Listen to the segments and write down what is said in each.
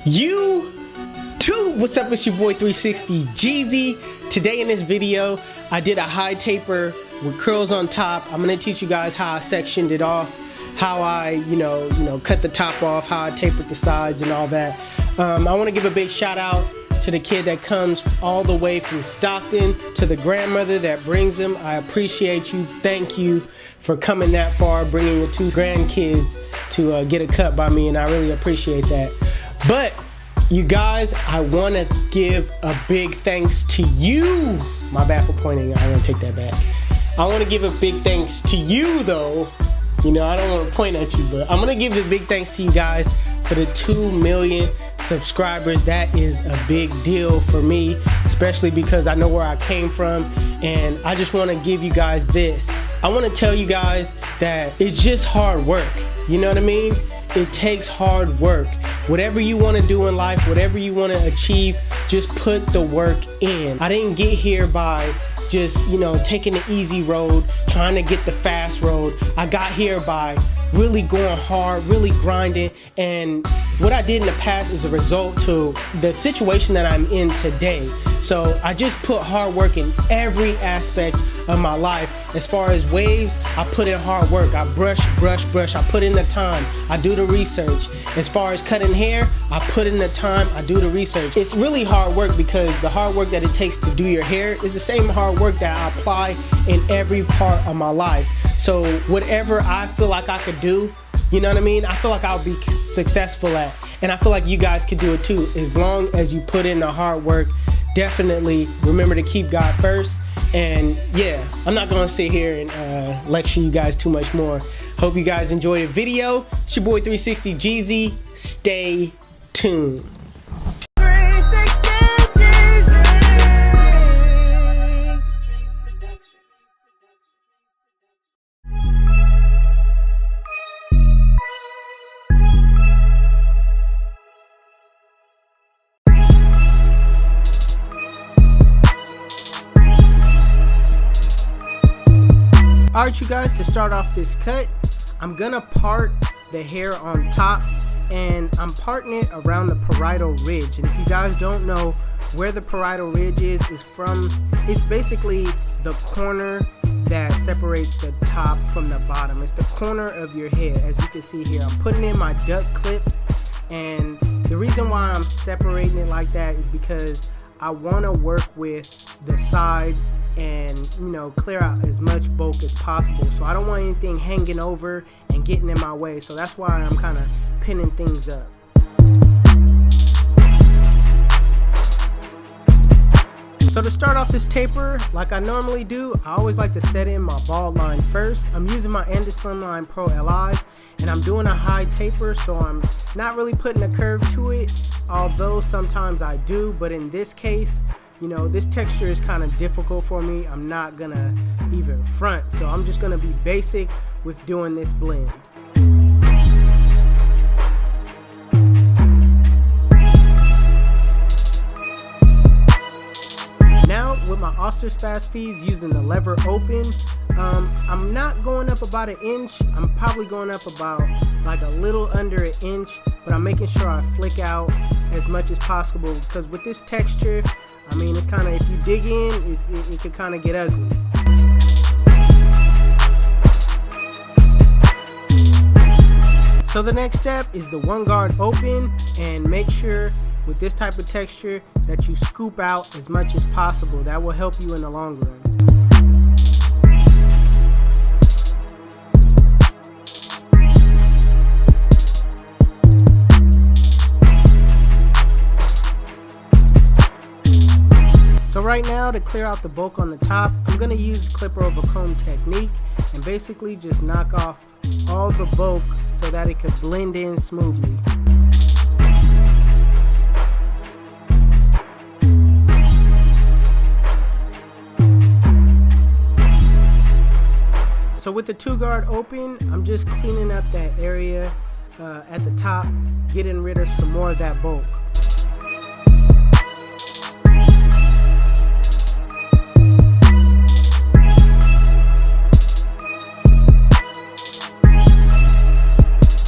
YouTube, what's up? It's your boy 360 Jeezy. Today in this video, I did a high taper with curls on top. I'm gonna teach you guys how I sectioned it off, how I, cut the top off, how I tapered the sides and all that. I want to give a big shout out to the kid that comes all the way from Stockton, to the grandmother that brings him. I appreciate you. Thank you for coming that far, bringing your two grandkids to get a cut by me, and I really appreciate that. But you guys, I want to give a big thanks to you. My bad for pointing. I'm gonna take that back. I want to give a big thanks to you though. I don't want to point at you, but I'm gonna give a big thanks to you guys for the 2 million subscribers. That is a big deal for me, especially because I know where I came from, and I just want to give you guys this. I want to tell you guys that it's just hard work. You know what I mean? It takes hard work. Whatever you want to do in life, whatever you want to achieve, just put the work in. I didn't get here by just, taking the easy road, trying to get the fast road. I got here by really going hard, really grinding, and what I did in the past is a result to the situation that I'm in today. So I just put hard work in every aspect of my life. As far as waves, I put in hard work. I brush. I put in the time. I do the research. As far as cutting hair, I put in the time. I do the research. It's really hard work because the hard work that it takes to do your hair is the same hard work that I apply in every part of my life. So whatever I feel like I could do, you know what I mean? I feel like I'll be successful at, and I feel like you guys could do it too, as long as you put in the hard work. Definitely remember to keep God first. And yeah, I'm not gonna sit here and lecture you guys too much more. Hope you guys enjoy the video. It's your boy 360 Jeezy. Stay tuned. Alright you guys, to start off this cut, I'm gonna part the hair on top, and I'm parting it around the parietal ridge. And if you guys don't know where the parietal ridge is from, it's basically the corner that separates the top from the bottom. It's the corner of your head. As you can see here, I'm putting in my duck clips, and the reason why I'm separating it like that is because I want to work with the sides and clear out as much bulk as possible. So I don't want anything hanging over and getting in my way. So that's why I'm kind of pinning things up. So to start off this taper, like I normally do, I always like to set in my bald line first. I'm using my Slimline Pro LIs, and I'm doing a high taper, so I'm not really putting a curve to it, although sometimes I do. But in this case, this texture is kind of difficult for me. I'm not gonna even front, so I'm just gonna be basic with doing this blend. Now with my Oster's Fast Feeds using the lever open, I'm not going up about 1 inch. I'm probably going up about like a little under 1 inch, but I'm making sure I flick out as much as possible, because with this texture, it's kind of, if you dig in, it could kind of get ugly. So the next step is the 1 guard open, and make sure with this type of texture that you scoop out as much as possible. That will help you in the long run. So right now, to clear out the bulk on the top, I'm going to use clipper over comb technique and basically just knock off all the bulk so that it could blend in smoothly. So with the 2 guard open, I'm just cleaning up that area at the top, getting rid of some more of that bulk.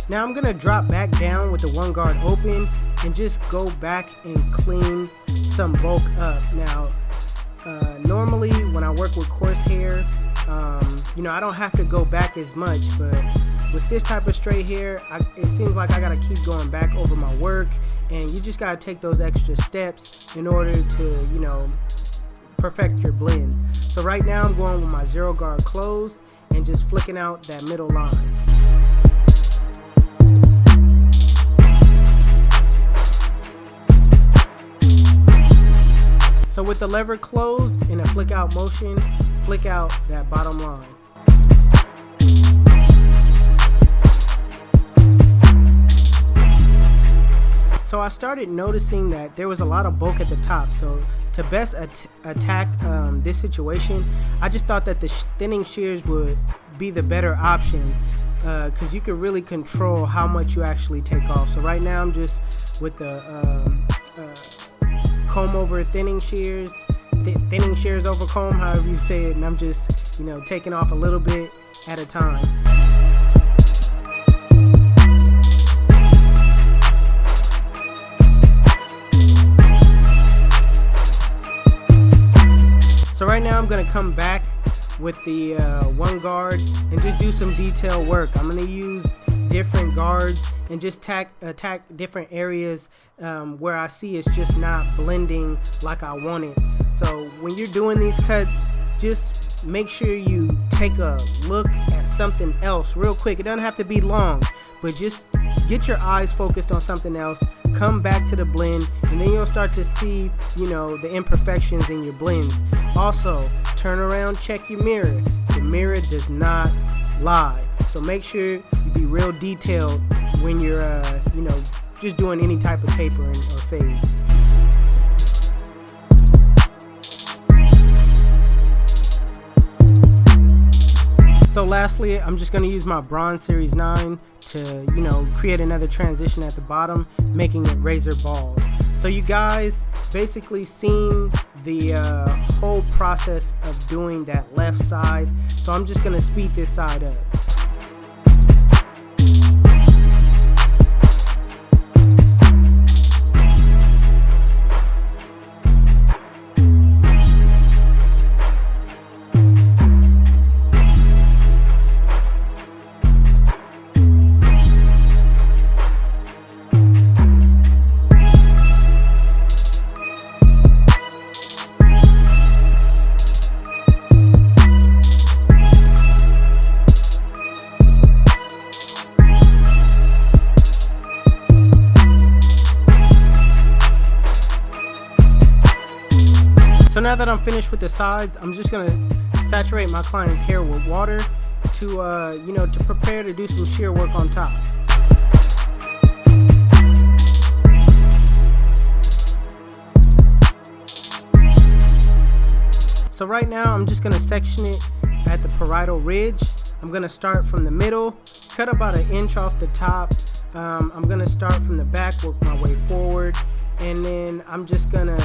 Now I'm gonna drop back down with the 1 guard open and just go back and clean some bulk up. Now, normally when I work with coarse hair, I don't have to go back as much, but with this type of straight hair, it seems like I gotta keep going back over my work, and you just gotta take those extra steps in order to, perfect your blend. So right now I'm going with my zero guard closed and just flicking out that middle line. So with the lever closed in a flick out motion, flick out that bottom line. So I started noticing that there was a lot of bulk at the top. So to best attack this situation, I just thought that the thinning shears would be the better option, because you can really control how much you actually take off. So right now I'm just with the comb over thinning shears, thinning shears over comb, however you say it, and I'm just taking off a little bit at a time. So right now I'm going to come back with the one guard and just do some detail work. I'm going to use different guards and just attack different areas where I see it's just not blending like I want it. So when you're doing these cuts, just make sure you take a look at something else real quick. It doesn't have to be long, but just get your eyes focused on something else, come back to the blend, and then you'll start to see, the imperfections in your blends. Also, turn around, check your mirror. The mirror does not lie. So make sure you be real detailed when you're, just doing any type of tapering or fades. So lastly, I'm just going to use my Bronze Series 9 to, create another transition at the bottom, making it razor bald. So you guys basically seen the whole process of doing that left side. So I'm just going to speed this side up. So now that I'm finished with the sides, I'm just gonna saturate my client's hair with water to, to prepare to do some shear work on top. So right now, I'm just gonna section it at the parietal ridge. I'm gonna start from the middle, cut about 1 inch off the top. I'm gonna start from the back, work my way forward. And then I'm just gonna,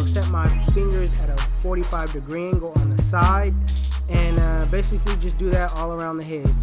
set my fingers at a 45-degree angle on the side, and basically just do that all around the head.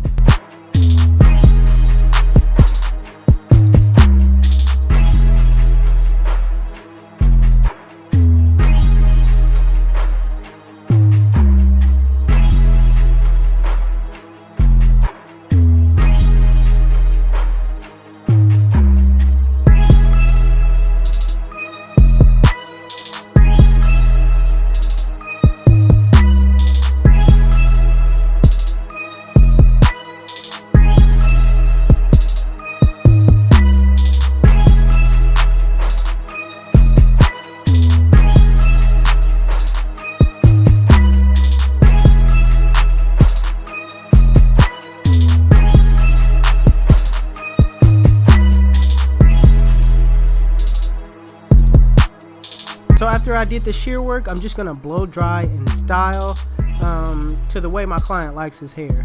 So after I did the shear work, I'm just gonna blow dry and style to the way my client likes his hair.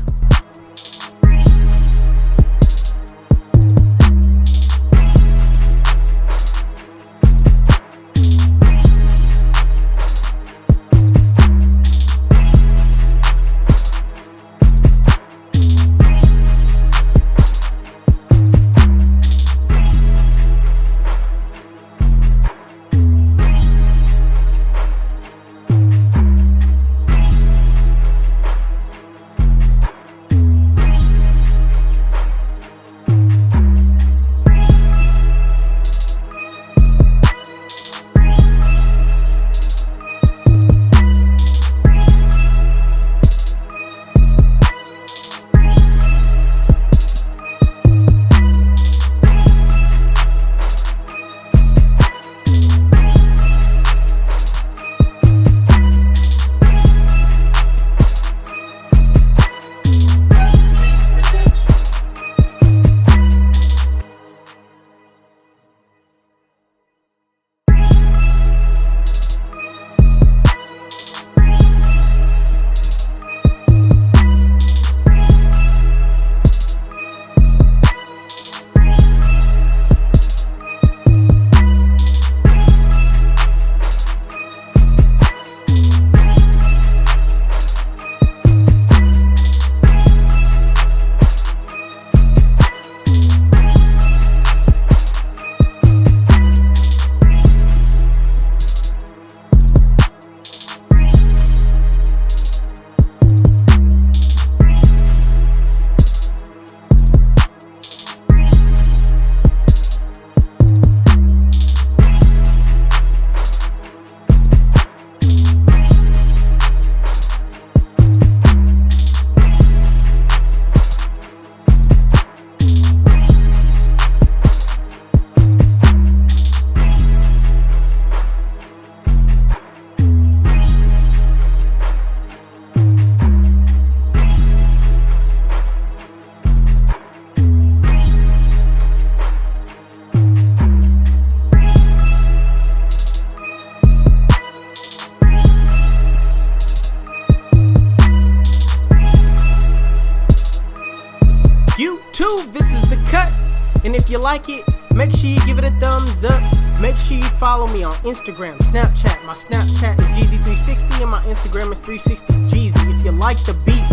this is the cut. And if you like it, make sure you give it a thumbs up. Make sure you follow me on Instagram, Snapchat. My Snapchat is Jeezy360 and my Instagram is 360Jeezy. If you like the beat,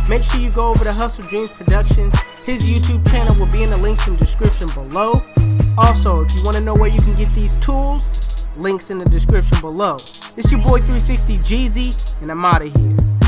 make sure you go over to HustleDreamProduction. His YouTube channel will be in the links in the description below. Also, if you want to know where you can get these tools, links in the description below. It's your boy 360Jeezy, and I'm out of here.